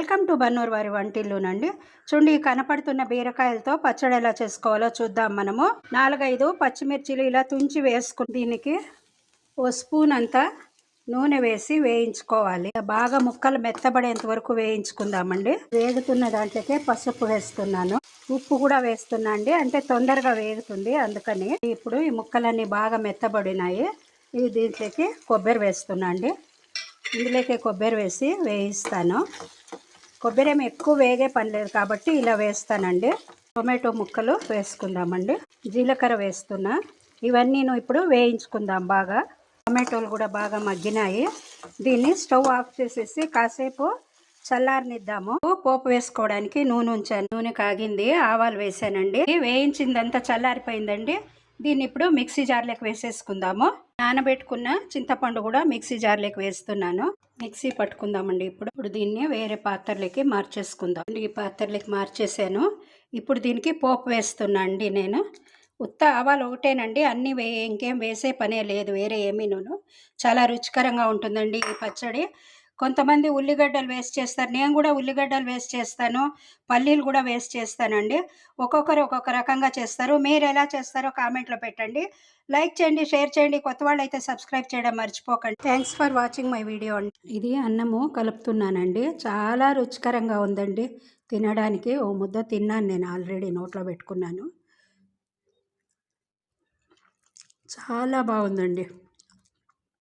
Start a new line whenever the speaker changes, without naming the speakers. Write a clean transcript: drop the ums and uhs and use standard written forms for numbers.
Welcome to Bannur వారి వంటిల్లునండి. చూడండి, ఈ కనపడుతున్న బీరకాయలతో పచ్చడి ఎలా చేసుకోవాలో చూద్దాం. మనము 4-5 పచ్చిమిర్చిలు ఇలా తుంచి వేసుకుని దీనికి ఓ స్పూన్ అంతా నూనె వేసి వేయించుకోవాలి. బాగా ముక్కలు మెత్తబడేంత వరకు వేయించుకుందామండి. వేగుతున్న దాంట్లోకే పసుపు వేస్తున్నాను, ఉప్పు కూడా వేస్తున్నా అండి, అంటే తొందరగా వేగుతుంది అందుకని. ఇప్పుడు ఈ ముక్కలన్నీ బాగా మెత్తబడినాయి. ఇది దీంట్లోకి కొబ్బరి వేస్తున్నా అండి. ఇందులోకి కొబ్బరి వేసి వేయిస్తాను. కొబ్బరి ఏమి ఎక్కువ వేగే పని లేదు కాబట్టి ఇలా వేస్తానండి. టొమాటో ముక్కలు వేసుకుందామండి. జీలకర్ర వేస్తున్నా. ఇవన్నీ ఇప్పుడు వేయించుకుందాం బాగా. టొమాటోలు కూడా బాగా మగ్గినాయి. దీన్ని స్టవ్ ఆఫ్ చేసేసి కాసేపు చల్లారనిద్దాము. పోపు వేసుకోవడానికి నూనె ఉంచాను. నూనె కాగింది, ఆవాలు వేసానండి. వేయించిందంతా చల్లారిపోయిందండి. దీన్ని ఇప్పుడు మిక్సీ జార్లోకి వేసేసుకుందాము. నానబెట్టుకున్న చింతపండు కూడా మిక్సీ జార్లోకి వేస్తున్నాను. మిక్సీ పట్టుకుందామండి. ఇప్పుడు దీన్ని వేరే పాత్రలోకి మార్చేసుకుందాం. ఈ పాత్రలోకి మార్చేసాను. ఇప్పుడు దీనికి పోపు వేస్తున్నా అండి. నేను ఉత్త ఆవాలు ఒకటేనండి, అన్నీ ఇంకేం వేసే పనే లేదు వేరే ఏమీను. చాలా రుచికరంగా ఉంటుందండి ఈ పచ్చడి. కొంతమంది ఉల్లిగడ్డలు వేస్ట్ చేస్తారు, నేను కూడా ఉల్లిగడ్డలు వేస్ట్ చేస్తాను, పల్లీలు కూడా వేస్ట్ చేస్తానండి. ఒక్కొక్కరు ఒక్కొక్క రకంగా చేస్తారు. మీరు ఎలా చేస్తారో కామెంట్లో పెట్టండి. లైక్ చేయండి, షేర్ చేయండి, కొత్త వాళ్ళు అయితే సబ్స్క్రైబ్ చేయడం మర్చిపోకండి. Thanks for watching my video. ఇది అన్నము కలుపుతున్నానండి. చాలా రుచికరంగా ఉందండి తినడానికి. ఓ ముద్ద తిన్నాను నేను, ఆల్రెడీ నోట్లో పెట్టుకున్నాను. చాలా బాగుందండి.